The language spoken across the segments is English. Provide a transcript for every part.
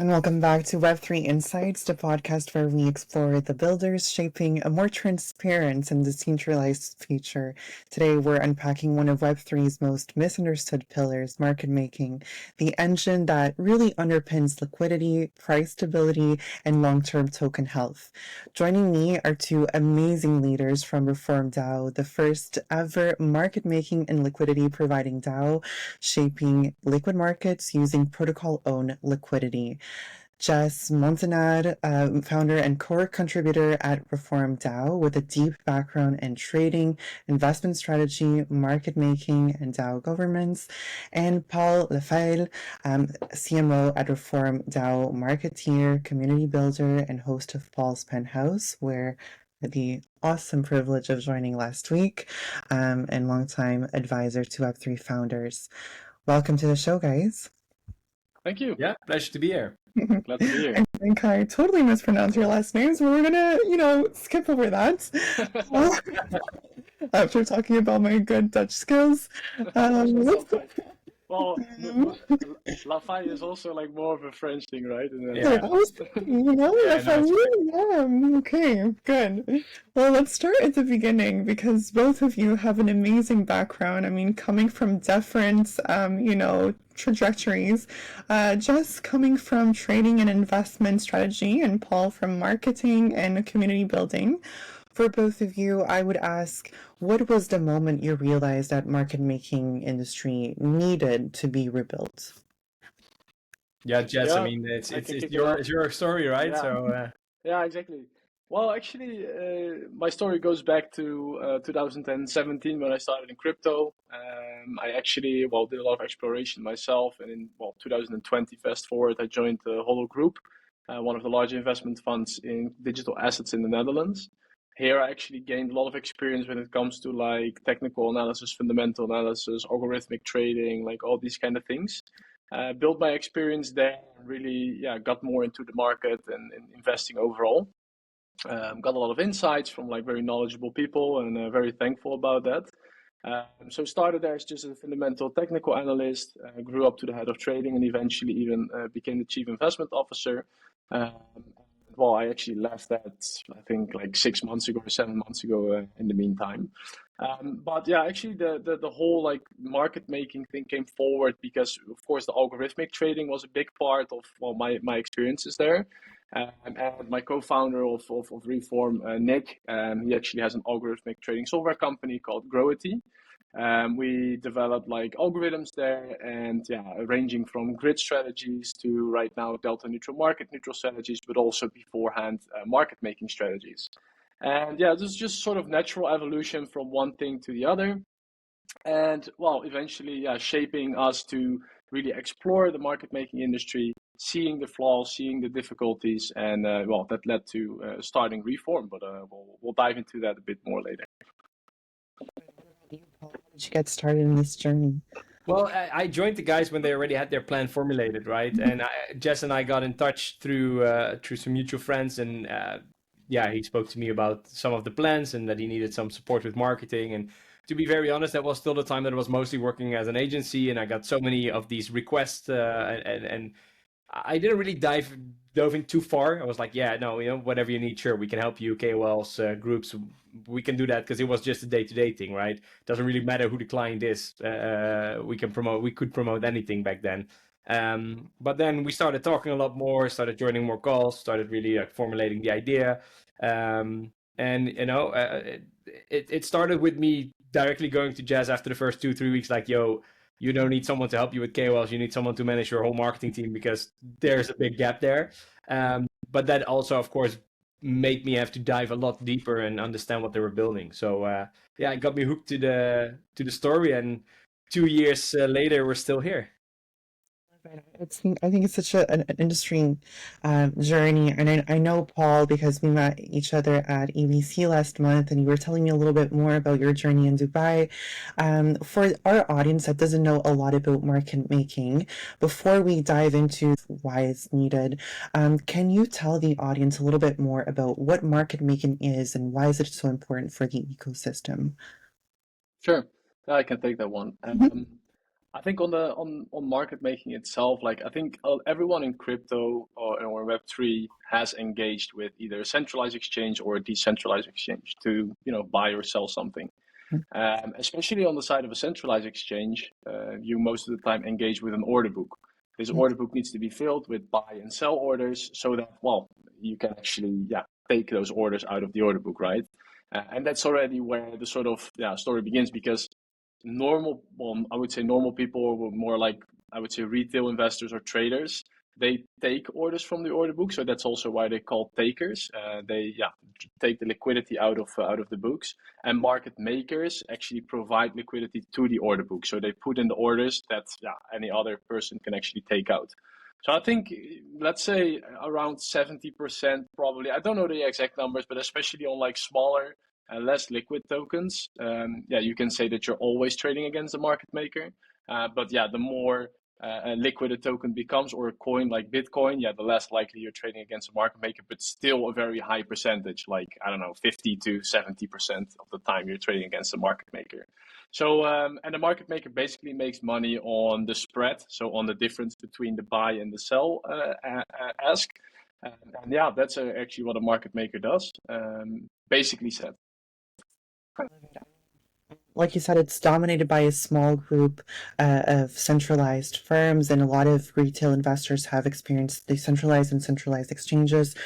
And welcome back to Web3 Insights, the podcast where we explore the builders shaping a more transparent and decentralized future. Today, we're unpacking one of Web3's most misunderstood pillars, market making, the engine that really underpins liquidity, price stability, and long-term token health. Joining me are two amazing leaders from Reform DAO, the first ever market making and liquidity providing DAO, shaping liquid markets using protocol-owned liquidity. Jess Montanad, founder and core contributor at Reform DAO with a deep background in trading, investment strategy, market making, and DAO governance. And Paul Lefeil, CMO at Reform DAO, marketeer, community builder, and host of Paul's Penthouse, where the awesome privilege of joining last week, and longtime advisor to Web3 founders. Welcome to the show, guys. Thank you. Yeah, pleasure to be here. Glad to be here. I think I totally mispronounced your last name, so we're gonna, skip over that. After talking about my good Dutch skills. Well, Lafayette is also like more of a French thing, right? I was thinking, if I really okay, good. Well, let's start at the beginning because both of you have an amazing background. I mean, coming from different, trajectories. Jess coming from trading and investment strategy, and Paul from marketing and community building. For both of you, I would ask, what was the moment you realized that market making industry needed to be rebuilt? Yeah, Jess. I mean, it's your story, right? Yeah. So yeah, exactly. Well, actually, my story goes back to 2017 when I started in crypto. I actually did a lot of exploration myself, and in 2020, fast forward, I joined the Holo Group, one of the large investment funds in digital assets in the Netherlands. Here, I actually gained a lot of experience when it comes to like technical analysis, fundamental analysis, algorithmic trading, like all these kind of things. Built my experience there, and really, got more into the market and investing overall. Got a lot of insights from like very knowledgeable people, and very thankful about that. So started there as just a fundamental technical analyst, grew up to the head of trading, and eventually even became the chief investment officer. I actually left that, I think, like 6 months ago or 7 months ago in the meantime. But yeah, actually the whole like market making thing came forward because, of course, the algorithmic trading was a big part of my experiences there. And my co-founder of Reform, Nick, he actually has an algorithmic trading software company called Growity. We developed like algorithms there, and ranging from grid strategies to right now delta neutral, market neutral strategies, but also beforehand market making strategies. And this is just sort of natural evolution from one thing to the other. And eventually, shaping us to really explore the market making industry, seeing the flaws, seeing the difficulties, and that led to starting Reform. But we'll dive into that a bit more later. How did you get started in this journey? Well, I joined the guys when they already had their plan formulated, right? And Jess and I got in touch through some mutual friends, and he spoke to me about some of the plans and that he needed some support with marketing. And to be very honest, that was still the time that I was mostly working as an agency, and I got so many of these requests, and I didn't really dove in too far. I was like, whatever you need, sure, we can help you, KOLs, groups, we can do that, because it was just a day-to-day thing, right? Doesn't really matter who the client is. We could promote anything back then. But then we started talking a lot more, started joining more calls, started really formulating the idea. It started with me directly going to Jazz after the first 2-3 weeks, like, yo, you don't need someone to help you with KOLs. You need someone to manage your whole marketing team, because there's a big gap there. But that also, of course, made me have to dive a lot deeper and understand what they were building. So it got me hooked to the story, and 2 years later, we're still here. I think it's such an interesting journey, and I know Paul because we met each other at EBC last month, and you were telling me a little bit more about your journey in Dubai. For our audience that doesn't know a lot about market making, before we dive into why it's needed, can you tell the audience a little bit more about what market making is and why is it so important for the ecosystem? Sure, I can take that one. I think on market making itself, like I think everyone in crypto or Web3 has engaged with either a centralized exchange or a decentralized exchange to buy or sell something. Especially on the side of a centralized exchange, you most of the time engage with an order book. This order book needs to be filled with buy and sell orders so that you can actually take those orders out of the order book, right? And that's already where the sort of story begins, because I would say normal people, were more like, I would say, retail investors or traders. They take orders from the order book, so that's also why they're called takers. They take the liquidity out of the books, and market makers actually provide liquidity to the order book. So they put in the orders that any other person can actually take out. So I think, let's say around 70% probably. I don't know the exact numbers, but especially on like smaller less liquid tokens, you can say that you're always trading against the market maker. But the more liquid a token becomes, or a coin like Bitcoin, the less likely you're trading against a market maker, but still a very high percentage, like, I don't know, 50 to 70% of the time you're trading against a market maker. So, and the market maker basically makes money on the spread, so on the difference between the buy and the sell ask. And that's actually what a market maker does, basically said. Like you said, it's dominated by a small group of centralized firms, and a lot of retail investors have experienced decentralized and centralized exchanges.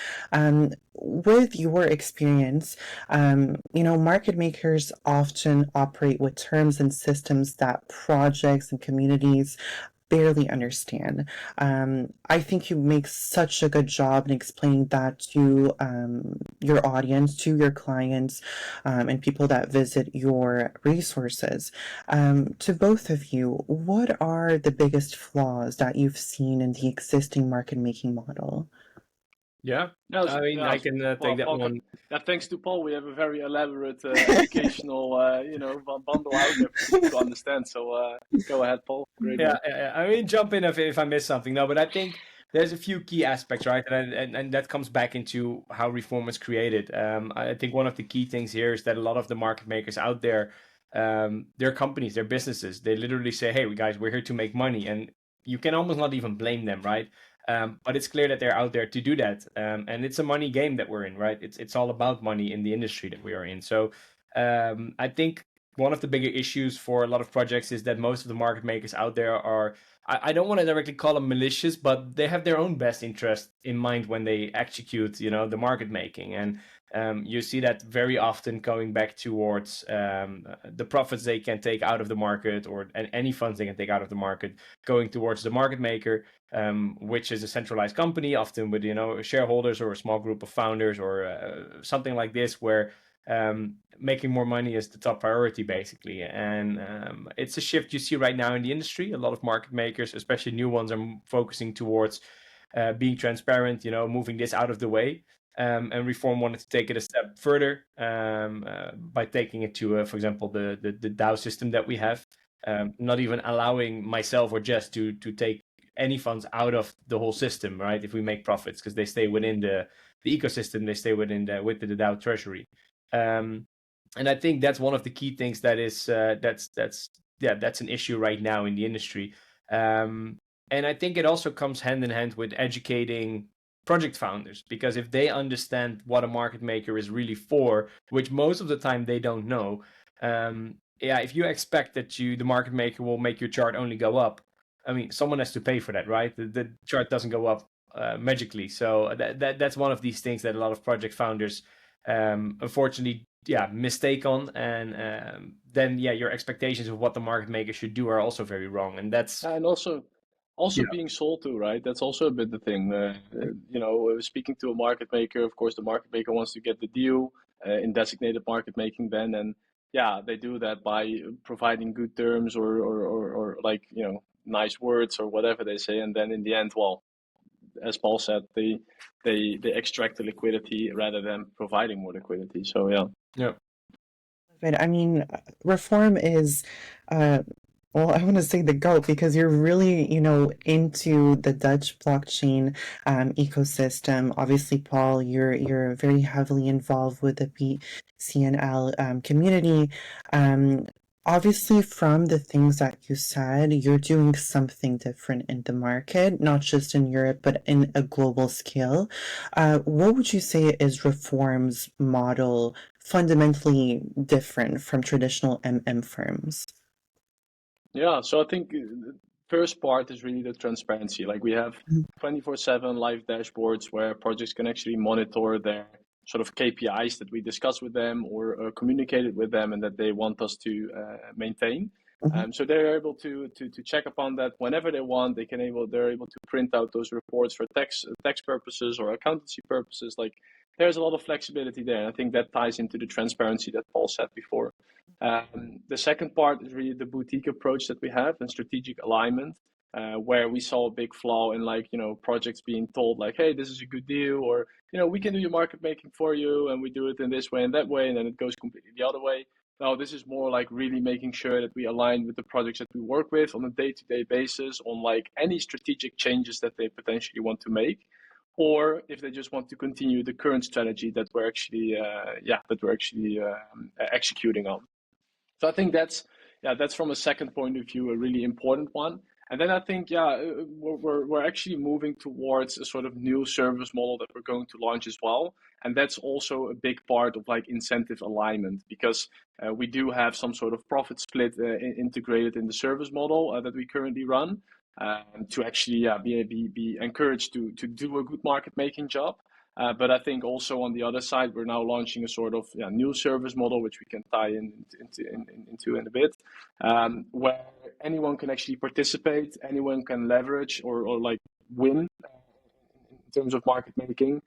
With your experience, market makers often operate with terms and systems that projects and communities barely understand. I think you make such a good job in explaining that to your audience, to your clients, and people that visit your resources. To both of you, what are the biggest flaws that you've seen in the existing market making model? Yeah, I mean, I can take that Paul, one. thanks to Paul, we have a very elaborate educational, bundle out there for people to understand. So go ahead, Paul. Great one. I mean, jump in if I miss something. No, but I think there's a few key aspects, right? And that comes back into how reform was created. I think one of the key things here is that a lot of the market makers out there, their companies, their businesses, they literally say, "Hey, guys, we're here to make money," and you can almost not even blame them, right? But it's clear that they're out there to do that, and it's a money game that we're in, right? It's all about money in the industry that we are in. So I think one of the bigger issues for a lot of projects is that most of the market makers out there are, I don't want to directly call them malicious, but they have their own best interest in mind when they execute, the market making. And you see that very often going back towards the profits they can take out of the market, or any funds they can take out of the market, going towards the market maker, which is a centralized company, often with shareholders or a small group of founders, or something like this, where making more money is the top priority, basically. And it's a shift you see right now in the industry. A lot of market makers, especially new ones, are focusing towards being transparent, moving this out of the way. And Reform wanted to take it a step further by taking it to, for example, the DAO system that we have. Not even allowing myself or Jess to take any funds out of the whole system, right? If we make profits, because they stay within the ecosystem, they stay within the DAO treasury. And I think that's one of the key things that is that's an issue right now in the industry. And I think it also comes hand in hand with educating project founders, because if they understand what a market maker is really for, which most of the time they don't know, if you expect that the market maker will make your chart only go up, I mean, someone has to pay for that, right? The chart doesn't go up magically. So that's one of these things that a lot of project founders unfortunately mistake on, and then your expectations of what the market maker should do are also very wrong, and that's and also being sold to, right? That's also a bit the thing. Speaking to a market maker, of course, the market maker wants to get the deal in designated market making then, and they do that by providing good terms or like nice words or whatever they say, and then in the end, well, as Paul said, they extract the liquidity rather than providing more liquidity. So yeah. But I mean, Reform is, well, I want to say the GOAT, because you're really, into the Dutch blockchain ecosystem. Obviously, Paul, you're very heavily involved with the BCNL community. Obviously, from the things that you said, you're doing something different in the market, not just in Europe, but in a global scale. What would you say is Reform's model fundamentally different from traditional MM firms? Yeah, so I think the first part is really the transparency. Like we have 24/7 live dashboards where projects can actually monitor their sort of KPIs that we discuss with them or communicated with them and that they want us to maintain. Mhm. So they're able to check upon that whenever they want. They're able to print out those reports for tax purposes or accountancy purposes. Like there's a lot of flexibility there. And I think that ties into the transparency that Paul said before. The second part is really the boutique approach that we have and strategic alignment, where we saw a big flaw in projects being told like, hey, this is a good deal, or we can do your market making for you, and we do it in this way and that way, and then it goes completely the other way. Now, this is more like really making sure that we align with the projects that we work with on a day-to-day basis on like any strategic changes that they potentially want to make, or if they just want to continue the current strategy that we're actually executing on. So I think that's from a second point of view a really important one. And then I think we're actually moving towards a sort of new service model that we're going to launch as well, and that's also a big part of like incentive alignment because we do have some sort of profit split integrated in the service model that we currently run to actually be encouraged to do a good market making job. But I think also on the other side, we're now launching a sort of new service model, which we can tie into in a bit, where anyone can actually participate, anyone can leverage or like win in terms of market making,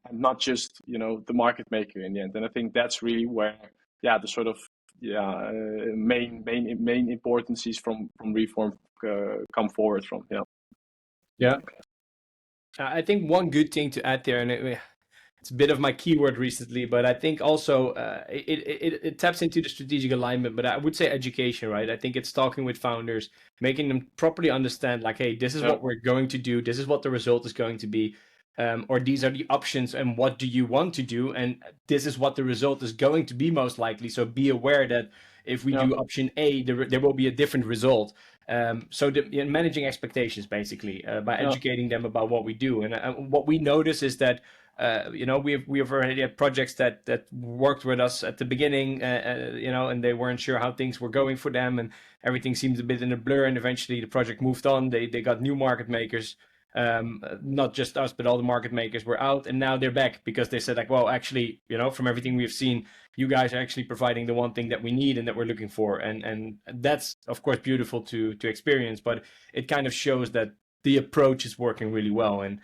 and not just the market maker in the end. And I think that's really where the sort of main importances from Reform come forward from. Yeah. I think one good thing to add there, and it's a bit of my keyword recently, but I think also it taps into the strategic alignment, but I would say education, right? I think it's talking with founders, making them properly understand like, hey, this is what we're going to do, this is what the result is going to be, or these are the options and what do you want to do, and this is what the result is going to be most likely. So be aware that if we do option A, there will be a different result. So managing expectations basically by educating them about what we do, and what we notice is that we've already had projects that worked with us at the beginning, and they weren't sure how things were going for them, and everything seemed a bit in a blur. And eventually, the project moved on. They got new market makers, not just us, but all the market makers were out, and now they're back because they said like, well, actually, from everything we've seen, you guys are actually providing the one thing that we need and that we're looking for, and that's of course beautiful to experience, but it kind of shows that the approach is working really well. And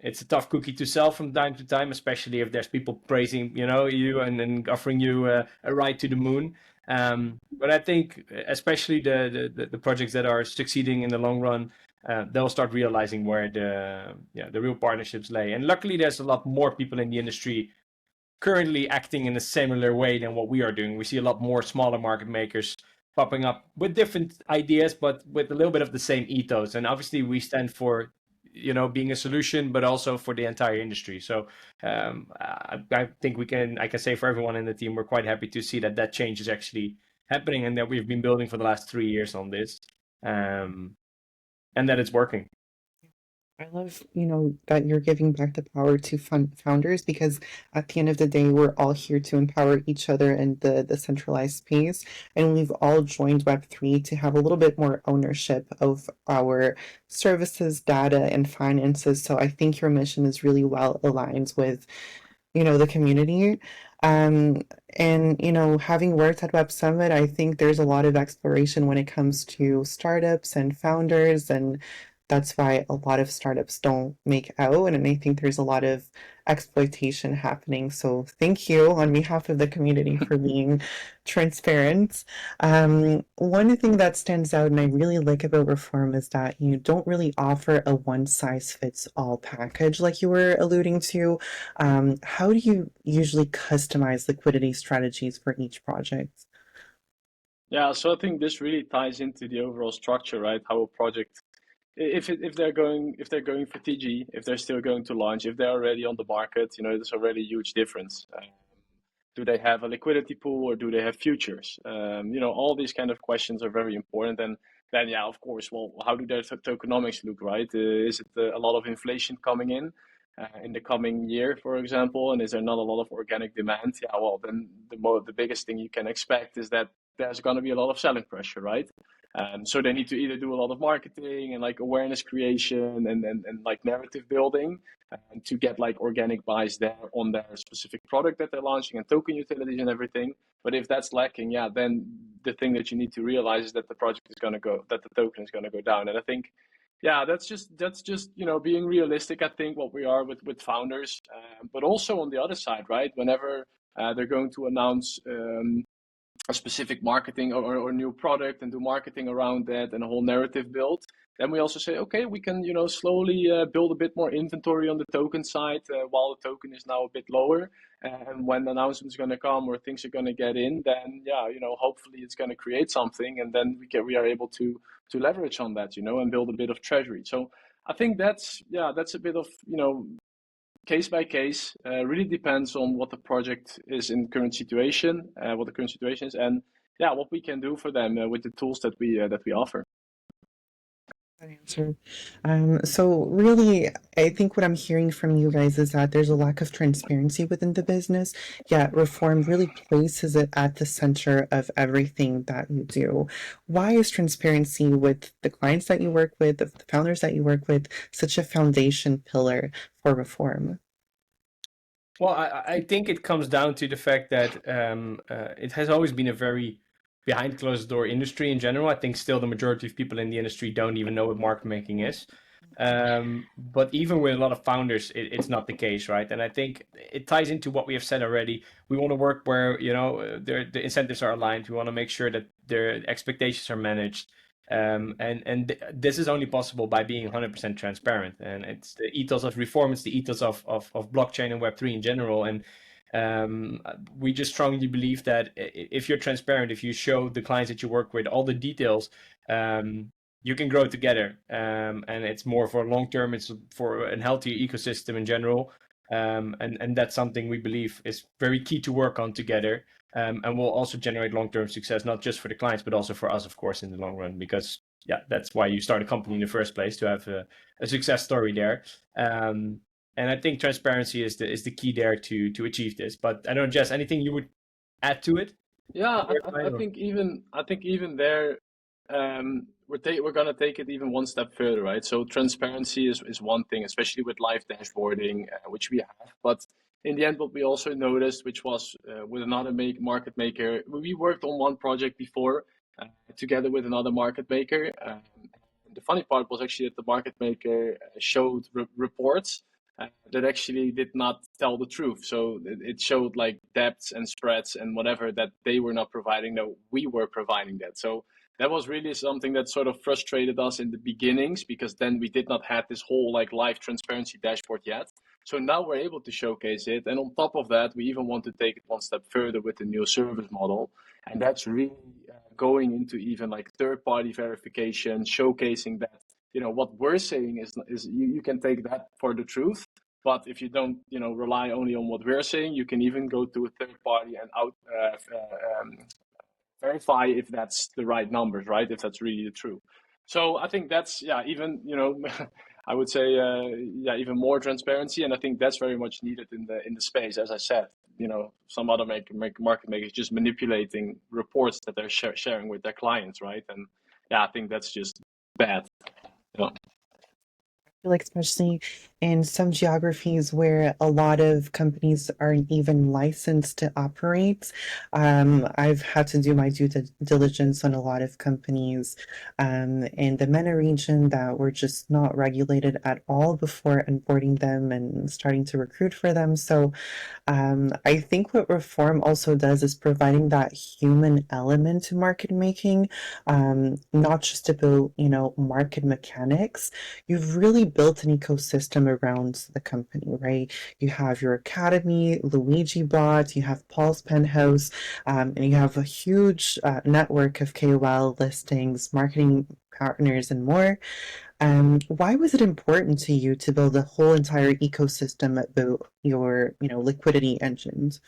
it's a tough cookie to sell from time to time, especially if there's people praising, you and offering you a ride to the moon. But I think especially the projects that are succeeding in the long run, they'll start realizing where the real partnerships lay. And luckily, there's a lot more people in the industry currently acting in a similar way than what we are doing. We see a lot more smaller market makers popping up with different ideas, but with a little bit of the same ethos. And obviously, we stand for being a solution, but also for the entire industry. So I think I can say for everyone in the team, we're quite happy to see that change is actually happening and that we've been building for the last 3 years on this, and that it's working. I love, that you're giving back the power to founders because at the end of the day, we're all here to empower each other in the centralized space. And we've all joined Web3 to have a little bit more ownership of our services, data, and finances. So I think your mission is really well aligned with, the community. And, having worked at Web Summit, I think there's a lot of exploration when it comes to startups and founders, and that's why a lot of startups don't make out. And I think there's a lot of exploitation happening. So thank you on behalf of the community for being transparent. One thing that stands out and I really like about Reform is that you don't really offer a one size fits all package like you were alluding to. How do you usually customize liquidity strategies for each project? Yeah, so I think this really ties into the overall structure, right? How a project, if they're going for TG, if they're still going to launch, if they're already on the market, there's already a huge difference. Do they have a liquidity pool or do they have futures? All these kind of questions are very important. And then, yeah, of course, well, how do their tokenomics look, right? Is it a lot of inflation coming in the coming year, for example? And is there not a lot of organic demand? Yeah, well, then the biggest thing you can expect is that there's going to be a lot of selling pressure, right? So they need to either do a lot of marketing and like awareness creation and like narrative building to get like organic buys there on their specific product that they're launching and token utilities and everything. But if that's lacking, yeah, then the thing that you need to realize is that the project is going to go, that the token is going to go down. And I think, yeah, that's just being realistic. I think what we are with founders, but also on the other side, right? Whenever they're going to announce a specific marketing or new product and do marketing around that and a whole narrative build, then we also say, okay, we can slowly build a bit more inventory on the token side while the token is now a bit lower. And when the announcement is going to come or things are going to get in, then yeah, hopefully it's going to create something, and then we are able to leverage on that, and build a bit of treasury. So I think that's a bit of case by case. Really depends on what the project is in current situation, what the current situation is, and yeah, what we can do for them with the tools that we offer. That answer. So really, I think what I'm hearing from you guys is that there's a lack of transparency within the business, yet reform really places it at the center of everything that you do. Why is transparency with the clients that you work with, the founders that you work with, such a foundation pillar for reform? Well, I think it comes down to the fact that it has always been a very behind closed door industry in general. I think still the majority of people in the industry don't even know what market making is. But even with a lot of founders, it's not the case, right? And I think it ties into what we have said already. We want to work where the incentives are aligned. We want to make sure that their expectations are managed. And this is only possible by being 100% transparent. And it's the ethos of reform. It's the ethos of blockchain and Web3 in general. And we just strongly believe that if you're transparent, if you show the clients that you work with all the details, you can grow together. And it's more for long term. It's for a healthier ecosystem in general. And that's something we believe is very key to work on together. And will also generate long-term success, not just for the clients, but also for us, of course, in the long run, because yeah, that's why you start a company in the first place, to have a success story there. And I think transparency is the key there to achieve this. But I don't know, Jess, anything you would add to it? Yeah, I think even there, we're gonna take it even one step further, right? So transparency is one thing, especially with live dashboarding, which we have. But in the end, what we also noticed, which was with another market maker, we worked on one project before together with another market maker. The funny part was actually that the market maker showed reports that actually did not tell the truth. So it showed like depths and spreads and whatever that they were not providing, that we were providing that. So that was really something that sort of frustrated us in the beginnings, because then we did not have this whole like live transparency dashboard yet. So now we're able to showcase it. And on top of that, we even want to take it one step further with the new service model. And that's really going into even like third-party verification, showcasing that, what we're saying is you can take that for the truth. But if you don't, rely only on what we're saying, you can even go to a third party and verify if that's the right numbers, right? If that's really the truth. So I think that's, even, I would say, even more transparency. And I think that's very much needed in the space. As I said, some other market makers just manipulating reports that they're sharing with their clients, right? And yeah, I think that's just bad. Feel like especially in some geographies where a lot of companies aren't even licensed to operate. I've had to do my due diligence on a lot of companies in the MENA region that were just not regulated at all before onboarding them and starting to recruit for them. So I think what reform also does is providing that human element to market making, not just about, market mechanics. You've really built an ecosystem around the company, right? You have your academy, Luigi Bot, you have Paul's Penthouse, and you have a huge network of KOL listings, marketing partners, and more. Why was it important to you to build a whole entire ecosystem about your, liquidity engines?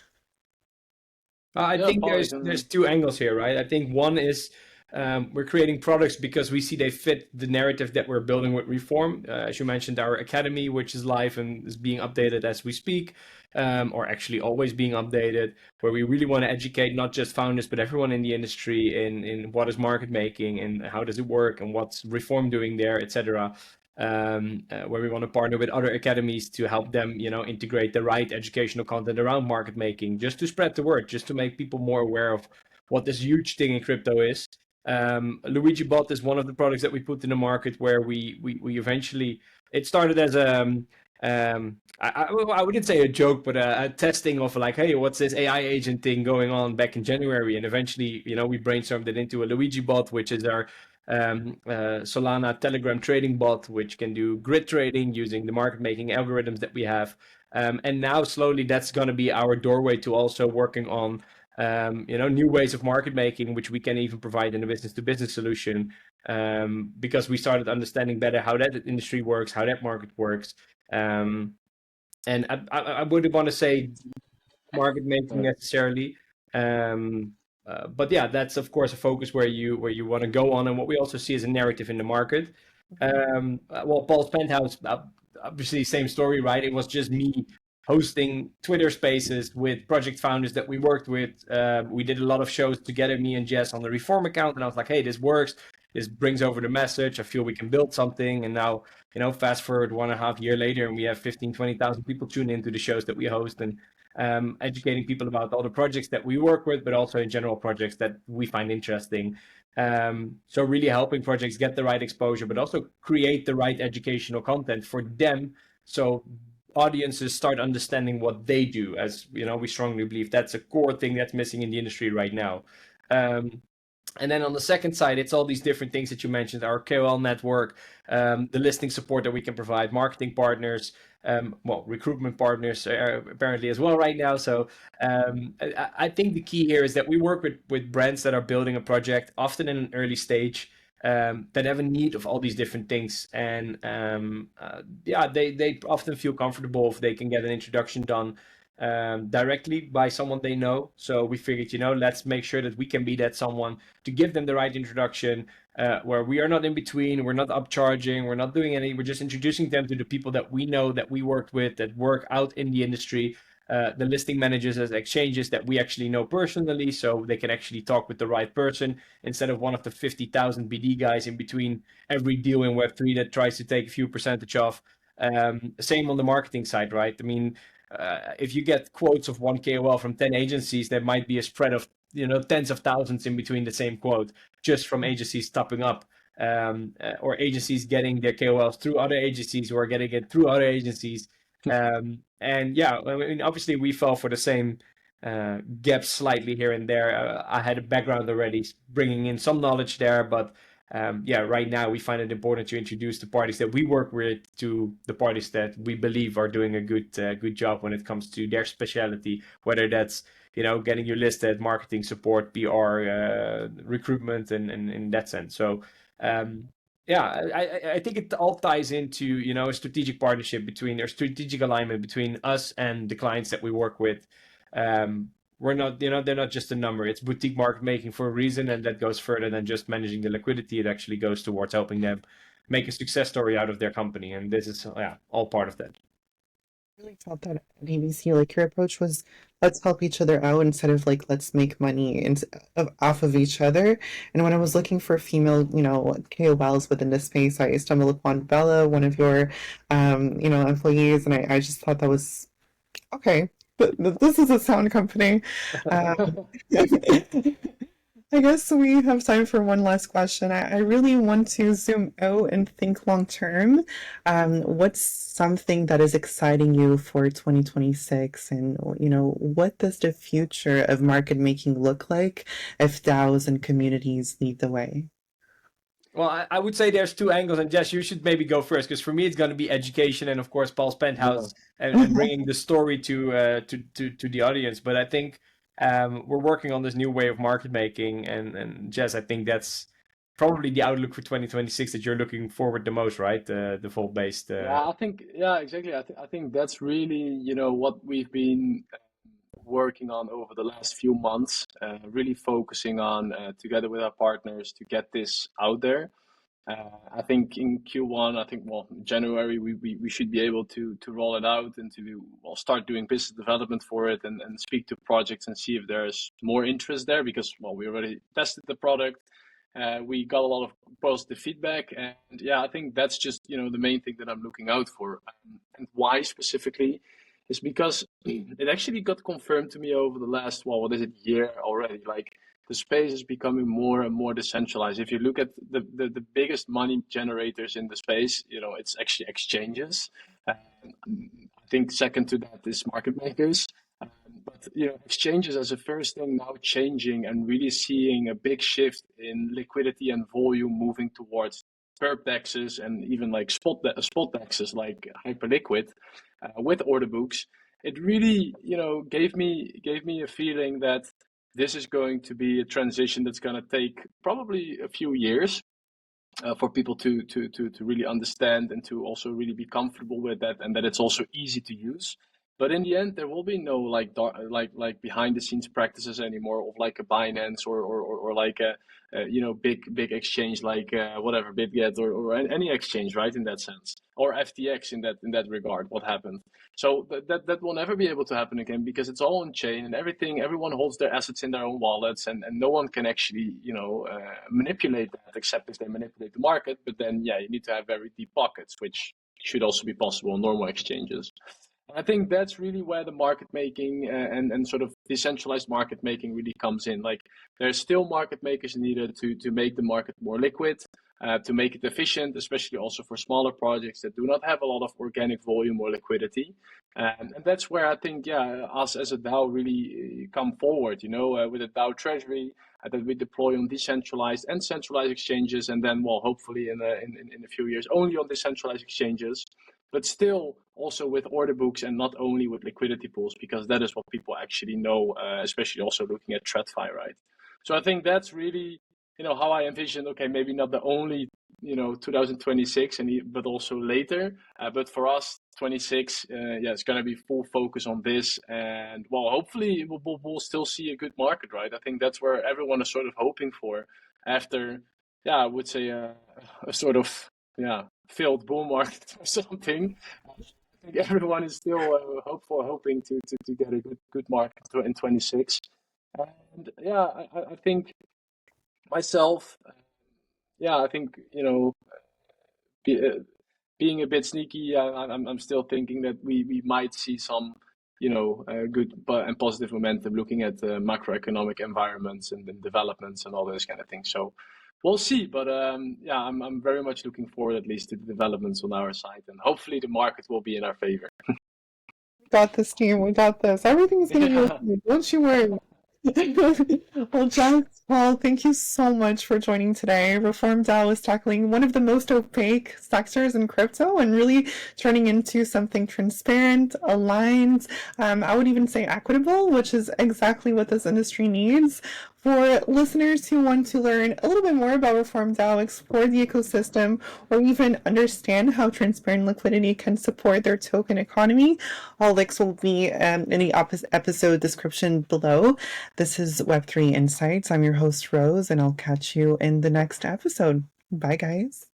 I Yeah, think Paul, I there's can. two angles here, right? I think one is we're creating products because we see they fit the narrative that we're building with Reform. As you mentioned, our academy, which is live and is being updated as we speak, or actually always being updated, where we really want to educate not just founders but everyone in the industry in what is market making and how does it work and what's Reform doing there, etc. Where we want to partner with other academies to help them, integrate the right educational content around market making, just to spread the word, just to make people more aware of what this huge thing in crypto is. Luigi Bot is one of the products that we put in the market where we eventually, it started as I wouldn't say a joke, but a testing of like, hey, what's this AI agent thing going on back in January? And eventually, we brainstormed it into a Luigi Bot, which is our Solana Telegram trading bot, which can do grid trading using the market making algorithms that we have. And now slowly that's going to be our doorway to also working on new ways of market making, which we can even provide in a business to business solution, because we started understanding better how that industry works, how that market works. And I wouldn't want to say market making Yeah. necessarily. But yeah, that's of course a focus where you want to go on, and what we also see as a narrative in the market. Well, Paul's Penthouse, obviously same story, right? It was just me hosting Twitter Spaces with project founders that we worked with. We did a lot of shows together, me and Jess, on the Reform account, and I was like, hey, this works. This brings over the message. I feel we can build something, and now fast forward 1.5 years later, and we have 15,000-20,000 people tune into the shows that we host, and educating people about all the projects that we work with, but also in general projects that we find interesting. So really helping projects get the right exposure, but also create the right educational content for them, so audiences start understanding what they do. As we strongly believe that's a core thing that's missing in the industry right now. And then on the second side, it's all these different things that you mentioned, our KOL network, the listing support that we can provide, marketing partners, recruitment partners apparently as well right now. So I think the key here is that we work with brands that are building a project, often in an early stage, that have a need of all these different things. And they often feel comfortable if they can get an introduction done directly by someone they know. So we figured, let's make sure that we can be that someone to give them the right introduction, where we are not in between, we're not upcharging, we're not doing any, we're just introducing them to the people that we know, that we worked with, that work out in the industry, the listing managers as exchanges that we actually know personally, so they can actually talk with the right person instead of one of the 50,000 BD guys in between every deal in Web3 that tries to take a few percentage off. Same on the marketing side, right? I mean, if you get quotes of one KOL from 10 agencies, there might be a spread of tens of thousands in between the same quote, just from agencies topping up, or agencies getting their KOLs through other agencies who are getting it through other agencies. And yeah, I mean, obviously we fell for the same gaps slightly here and there. I had a background already bringing in some knowledge there, but right now we find it important to introduce the parties that we work with to the parties that we believe are doing a good job when it comes to their specialty, whether that's getting you listed, marketing support, PR, recruitment, and in that sense. So I think it all ties into a strategic partnership between, or strategic alignment between us and the clients that we work with. We're not, they're not just a number. It's boutique market making for a reason, and that goes further than just managing the liquidity. It actually goes towards helping them make a success story out of their company, and this is all part of that. I really felt that at ABC, like your approach was let's help each other out instead of like let's make money off of each other. And when I was looking for female, KOLs within this space, I stumbled upon Bella, one of your, employees, and I just thought that was okay. This is a sound company. Um, I guess we have time for one last question. I really want to zoom out and think long term. What's something that is exciting you for 2026? And, what does the future of market making look like if DAOs and communities lead the way? Well, I would say there's two angles, and Jess, you should maybe go first, because for me it's going to be education and of course Paul's Yeah. Penthouse, and bringing the story to the audience. But I think we're working on this new way of market making, and Jess, I think that's probably the outlook for 2026 that you're looking forward the most, right? The full based. Yeah, I think, yeah, exactly. I think that's really, what we've been working on over the last few months, really focusing on together with our partners to get this out there. I think in Q1, January, we should be able to roll it out and to start doing business development for it and speak to projects and see if there's more interest there, because we already tested the product. We got a lot of positive feedback, and I think that's just the main thing that I'm looking out for. And why specifically is because it actually got confirmed to me over the last year already. Like, the space is becoming more and more decentralized. If you look at the biggest money generators in the space, it's actually exchanges. I think second to that is market makers. But exchanges as a first thing now changing and really seeing a big shift in liquidity and volume moving towards perp dexes and even like spot dexes like hyperliquid with order books. It really gave me a feeling that this is going to be a transition that's going to take probably a few years for people to really understand and to also really be comfortable with that, and that it's also easy to use. But in the end, there will be no like behind the scenes practices anymore of like a Binance or like a big exchange like whatever BitGet or any exchange, right? In that sense, or FTX in that regard. What happened? So that will never be able to happen again, because it's all on chain and everyone holds their assets in their own wallets, and no one can actually manipulate that except if they manipulate the market. But then you need to have very deep pockets, which should also be possible on normal exchanges. I think that's really where the market making and sort of decentralized market making really comes in. Like, there's still market makers needed to make the market more liquid, to make it efficient, especially also for smaller projects that do not have a lot of organic volume or liquidity. And that's where I think, us as a DAO really come forward, with a DAO treasury that we deploy on decentralized and centralized exchanges, and then, hopefully in a few years, only on decentralized exchanges, but still also with order books and not only with liquidity pools, because that is what people actually know, especially also looking at TradFi, right? So I think that's really, how I envision, okay, maybe not the only, 2026, but also later. But for us, 26, it's going to be full focus on this. And hopefully we'll still see a good market, right? I think that's where everyone is sort of hoping for after, I would say a sort of, failed bull market or something. I think everyone is still hoping to get a good market in 26. And I think myself, I think being a bit sneaky, I'm still thinking that we might see some good and positive momentum looking at macroeconomic environments and developments and all those kind of things. So we'll see, but I'm very much looking forward at least to the developments on our side, and hopefully the market will be in our favor. We got this, team. We got this. Everything's going to be okay. Don't you worry. Well, Jess, Paul, thank you so much for joining today. Reform DAO is tackling one of the most opaque sectors in crypto and really turning into something transparent, aligned, I would even say equitable, which is exactly what this industry needs. For listeners who want to learn a little bit more about Reform DAO, explore the ecosystem, or even understand how transparent liquidity can support their token economy, all links will be in the episode description below. This is Web3 Insights. I'm your host, Rose, and I'll catch you in the next episode. Bye, guys.